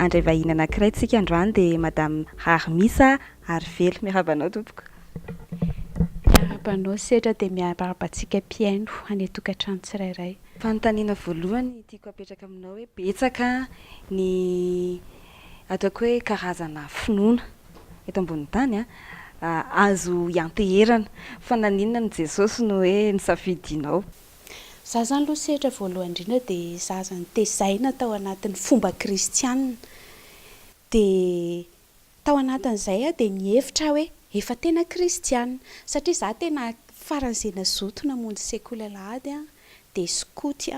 andray vahiny anankiray tsika androany dia madame Armisa Arvelo. Miarabanao tompoko. Miarabanao setra dia miarabantsika mpiaino any tokantrano tsirairay. Fanontaniana voalohany tiako apetraka aminao hoe betsaka ny ataoko hoe karazana finoana eto ambony tany azo ianteherana fa naninona ny Jesosy no hoe nisafidianao? Za zany aloha setra voalohany indrindra dia za zany tezaina tao anatin'ny fomba kristianina. Dia tao anatin'izay dia nihevitra hoe efa tena kristianina satria za tena faran'izay nazoto namonjy sekoly alahady dia skoty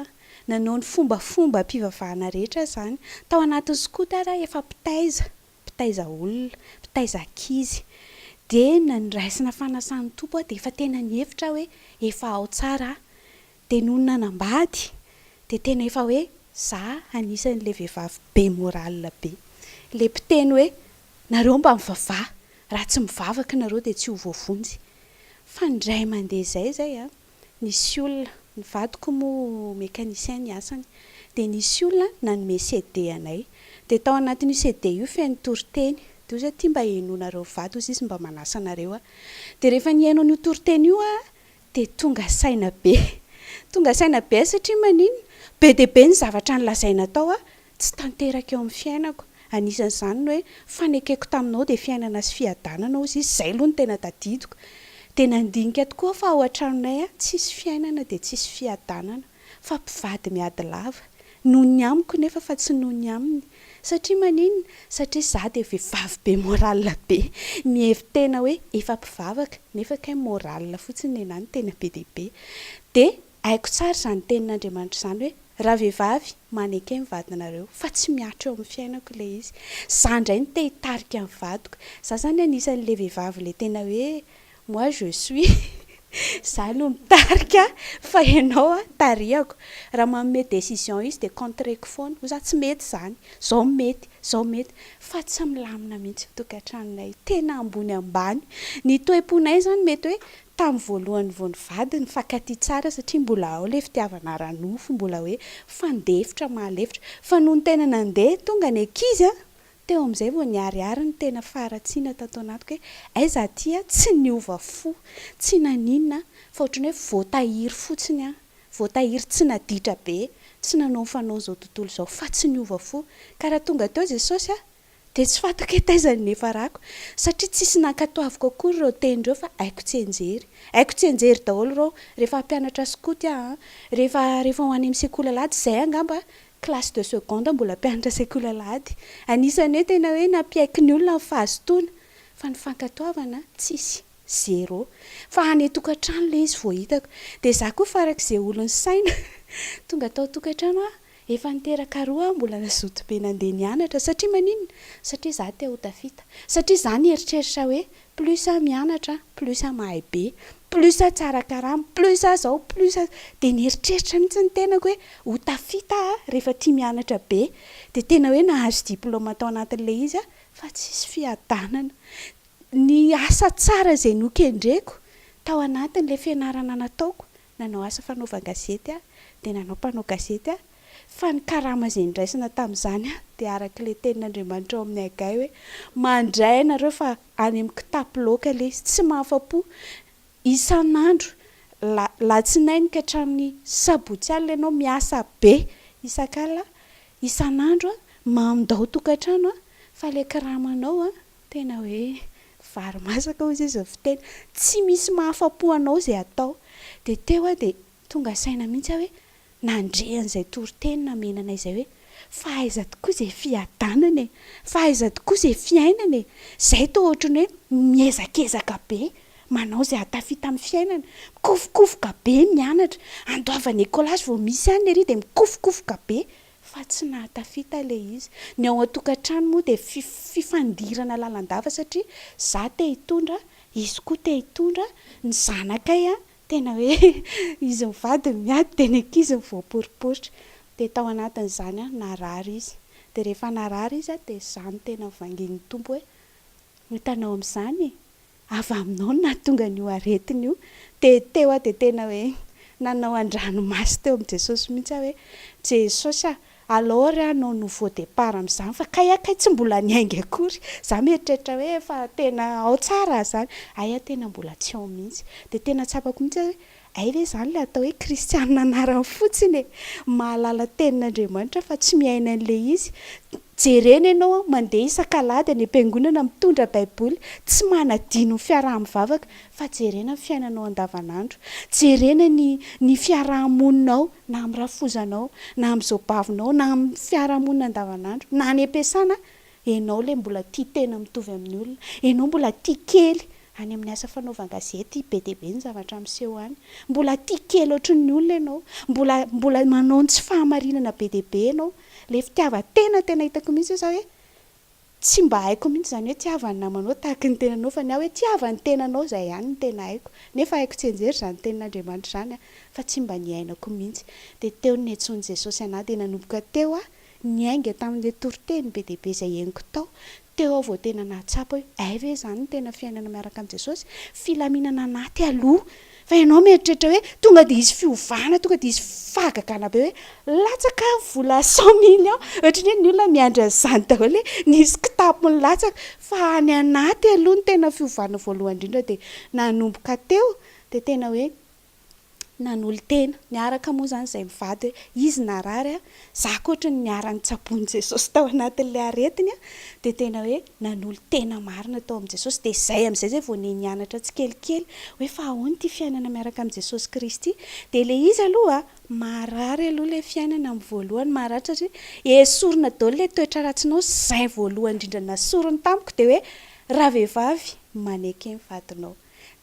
nanao ny fombafomba mpivavahana rehetra zany. Tao anatin'ny skoty efa mpitaiza olona, mpitaiza ankizy. Dia nandraisina fanasan'ny tompo dia efa tena nihevitra hoe efa ao tsara dia noho nanambady dia tena efa hoe za anisan'ilay vehivavy be moral be. Ilay mpiteny hoe nareo mba mivavaha, raha tsy mivavaka nareo dia tsy ho voavonjy. Fa ndray mandeha zay nisy olona, ny vadiko moa mécanicien ny asany, dia nisy olona nanome CD anay. Dia tao anatin'io CD io feno toriteny. Dia ozy tia mba hainonareo vady ozy izy mba manasa anareo. Dia rehefa nihaino an'io toriteny io dia tonga saina be. Tonga saina be satria manino be dia be ny zavatra nilazaina tao tsy tanteraka eo amin'ny fiainako. Anisan'izany hoe fanekeko taminao dia fiainana sy fiadanana ozy izy. Izay aloha ny tena tadidiko. Dia nandinika tokoa fa ao an-tranonay tsisy fiainana dia tsisy fiadanana fa mpivady miady lava. Noho ny amiko nefa fa tsy noho ny aminy. Satria manino? Satria za dia vehivavy be moral be. Mihevitena hoe efa mpivavaka nefa kay moral fotsiny enany tena be dia be. Dia haiko tsara izany tenin'Andriamanitra izany hoe raha vehivavy manekay mivadinareo fa tsy miatra eo amin'ny fiainako ilay izy. Za indray no te hitarika amin'ny vadiko. Za zany anisan'ilay vehivavy ilay tena hoe moi je suis. Za no mitarika fa ianao tarihako. Raha manome décision izy dia contreko foana. Za tsy mety izany. Zao mety. Fa tsy milamina mihitsy tokantranonay. Tena ambony ambany. Ny toe-ponay zany mety hoe tamin'ny voalohany vao nivady nifankatia tsara satria mbola ao ilay fitiavana ara-nofo, mbola hoe fandefitra mahalefitra. Fa noho ny tena nandeha tonga ny ankizy teo amin'izay vao niariary ny tena faratsiana tato anatiko hoe aiza aty tsy niova fo, tsy naninona fa ohatrany hoe voatahiry fotsiny voatahiry tsy naditra be, tsy nanao fanao izao tontolo izao fa tsy niova fo. Ka raha tonga teo Jesosy dia tsy fantako hoe taizany nefa rako satria tsisy nankatoaviko akory ireo tenindreo fa haiko tsy enjery daholo ireo rehefa mpianatra skoty rehefa ho any amin'ny sekoly alahady izay angamba classe de seconde mbola mpianatra sekoly alahady. Anisany hoe tena hoe nampiaiky ny olona amin'ny fahazotoana fa ny fankatoavana tsisy, zéro. Fa any tokantrano ilay izy vao hitako. Dia za koa farak'izay olony saina tonga tao tokantrano efa niteraka roa mbola nazoto be nandeha nianatra satria manino? Satria za te ho tafita. Satria za nieritreritra hoe plus mianatra, plus mahay be, plus tsara karama, plus zao, plus dia nieritreritra mihitsy ny tenako hoe ho tafita rehefa tia mianatra be. Dia tena hoe nahazo diplôma tao anatin'ilay izy fa tsisy fiadanana. Ny asa tsara izay nokendreko tao anatin'ilay fianarana nataoko, nanao asa fanaovan-gazety dia nanao mpanao gazety fa ny karama izay niraisina tamin'izany dia arak'ilay tenin'Andriamanitra ao amin'ny agay hoe mandray nareo fa any amin'ny kitapo laoka ilay izy tsy mahafa-po isan'andro latsinainy ka hatramin'ny sabotsy alina ianao miasa be isak'alina isan'andro mandao tokantrano fa ilay karamanao tena hoe vary masaka ozy izy fiteny tsy misy mahafa-po anao izay atao. Dia teo dia tonga saina mihitsy hoe nandrehan'izay toriteny namenana izay hoe fa aiza tokoa izay fiadanana fa aiza tokoa izay fiainana izay tao ohatrany hoe miezakezaka be manao izay hatafita amin'ny fiainana, mikofokofoka be mianatra, andoavana ekôlasy vao misy any ery dia mikofokofoka be fa tsy nahatafita ilay izy. Ny ao an-tokantrano moa dia fifandirana lalandava satria za te hitondra, izy koa te hitondra, ny zanakay tena hoe izy mivady miady dia ny ankizy mivoaporiporitra. Dia tao anatin'izany narary izy. Dia rehefa narary izy dia izany tena vangin'ny tompo hoe hitanao amin'izany avy aminao no nahatonga n'io aretiny io. Dia teo dia tena hoe nanao an-dranomasy teo amin'i Jesosy mihitsy hoe Jesosy alors anao nouveau départ amin'izany fa kay tsy mbola niainga akory za mieritreritra hoe efa tena ao tsara zany aya tena mbola tsy ao mihitsy dia tena tsapako mihitsy hoe ay ve zany le atao hoe kristianina anarany fotsiny mahalala tenin'Andriamanitra fa tsy miaina an'ilay izy jerena ianao mandeha isan-kalady any am-piangonana mitondra baiboly tsy manadino ny fiaraha-mivavaka fa jerena ny fiainanao andavanandro jerena ny fiarahamoninao na amin'ny rafozanao na amin'izao bavinao na amin'ny fiarahamonina andavanandro na any am-piasana ianao le mbola tia tena mitovy amin'ny olona ianao mbola tia kely any amin'ny asa fanaovan-gazety be dia be ny zavatra miseho any mbola tia kely ohatran'ny olona ianao mbola manao ny tsy fahamarinana be dia be ianao le fitiavan-tena tena hitako mihitsy za hoe tsy mba haiko mihitsy zany hoe tiavany namanao tahaka ny tenanao fa ny aho hoe tiavany tenanao izay ihany ny tena haiko nefa haiko tsy enjery zany tenin'Andriamanitra zany fa tsy mba niainako mihitsy dia teo ny antsoin'i Jesosy anahy dia nanomboka teo niainga tamin'ilay toriteny be dia be izay haingo teo aho vao tena nahatsapa hoe ay ve zany ny tena fiainana miaraka amin'i Jesosy filaminana anaty aloha fa ianao mieritreritra hoe tonga dia izy fiovana tonga dia izy fahagagana be hoe latsaka vola 100 millions ohatran'ny hoe ny olona miandry an'izany daholo hoe nisy kitapo ny latsaka fa any anaty aloha ny tena fiovana voalohany indrindra dia nanomboka teo dia tena hoe nanolo tena niaraka moa zany izay mivady hoe izy narary zako ohatra ny niara-ny tsaboan'i Jesosy tao anatin'ilay aretiny dia tena hoe nanolo tena marina tao amin'i Jesosy dia izay amin'izay zay vao nianatra tsikelikely hoe fa ahoana ity fiainana miaraka amin'i Jesosy Kristy dia ilay izy aloha marary aloha ilay fiainana amin'ny voalohany marary satria esorina daholo ilay toetra ratsinao izay voalohany indrindra nasoriny tamiko dia hoe raha vehivavy manaiky ny vadinao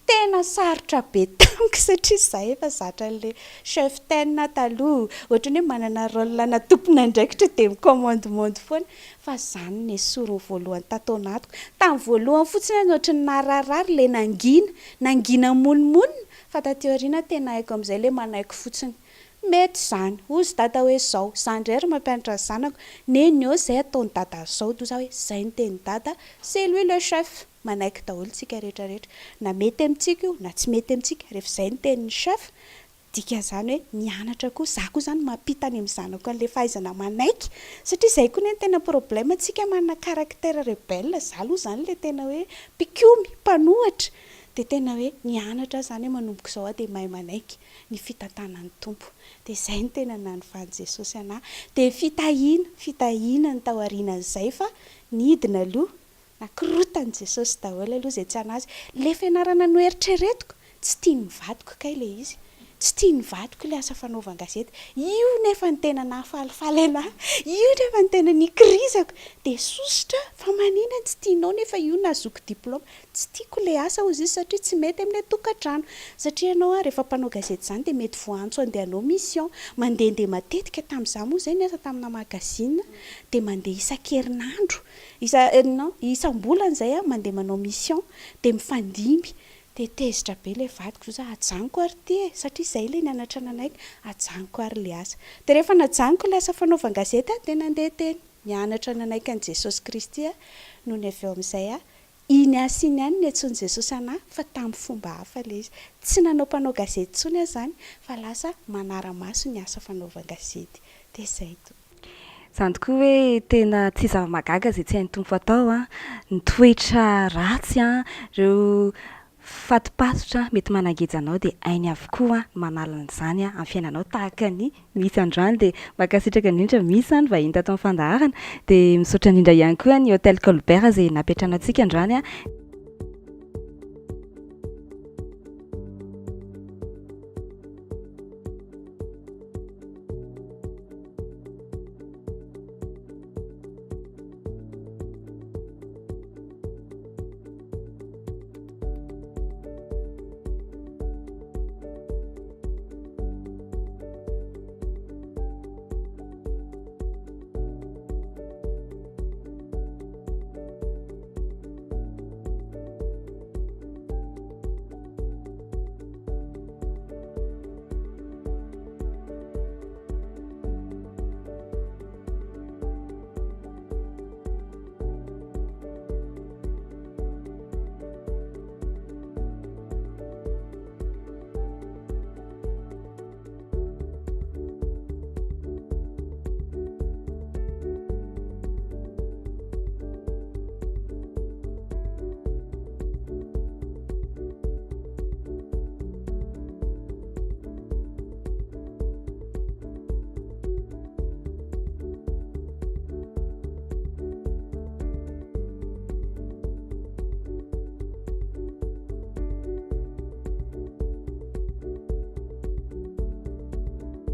tena sarotra be tamiko satria izay efa zatra an'ilay chef ten taloha ohatran'ny hoe manana rôle na tompona ndraikitra dia mikomandimandy foana fa izany ny esoriny voalohany tatao anatiko tamin'ny voalohany fotsiny ohatran'ny nararary ilay nangina monimonna fa taty aoriana tena haiko amin'izay ilay manaiky fotsiny mety izany ozy dada hoe izao izany indray mampianatra ny zanako neny eo izay ataony dada izao toy za hoe izay ny teny dada c'est lui le chef manaiky daholo tsika rehetrarehetra na mety amintsika io na tsy mety amintsika rehefa izay ny tenin'ny chef dika zany hoe nianatra koa za koa zany mampita any amin'ny zanako an'ilay fahaizana manaiky satria izay koa ny tena problème antsika manana caractère rebelle za aloha zany ilay tena hoe mpikomy mpanohatra dia tena hoe nianatra zany hoe manomboka izao dia mahay manaiky ny fitantanan'ny tompo dia izay ny tena nanofahan'i Jesosy anahy dia fitahiana ny tao aorianan'izay fa nidina aloha nakorotan'i Jesosy daholo aloha izay tsy anazy le fianarana no eritreretiko tsy tia ny vadiko kay ilay izy tsy tia ny vadiko ilay asa fanaovan-gazety io nefa ny tena nahafalifaly anahy io nefa ny tena nikirizako dia sosotra fa manina tsy tianao nefa io nahazoako diplôma tsy tiako ilay asa hozy izy satria tsy mety amin'ilay tokantrano satria ianao rehefa mpanao gazety izany dia mety voantso andehanao mission mandehandeha matetika tamin'izaho moa izay niasa tamina magazine dia mandeha isan-kerinandro isam-bolana izay mandeha manao mission dia mifandimby dia tezitra be ilay vadiko za ajanoko ary ty satria izay ilay nianatra nanaiky ajanoko ary ilay asa dia rehefa najanoko ilay asa fanaovan-gazety dia nandeha teny nianatra nanaiky an'i Jesosy Kristy no ny avy eo amin'izay iny asa iny ihany ny antsoin'i Jesosy anahy fa tamin'ny fomba hafa ilay izy tsy nanao mpanao gazety intsony aho zany fa lasa manara-maso ny asa fanaovan-gazety dia izay to izany tokoa hoe tena tsy zava-magaga izay tsy hain'ny tompo atao ny toetra ratsy ireo fatipasotra mety manangeja anao dia hainy avokoa manala an'izany amin'ny fiainanao tahaka ny misy androany dia makasitraka indrindra misy any vahiny tato amin'ny fandaharana dia misaotra indrindra ihany koa ny hôtel Colbert izay napetrana antsika androany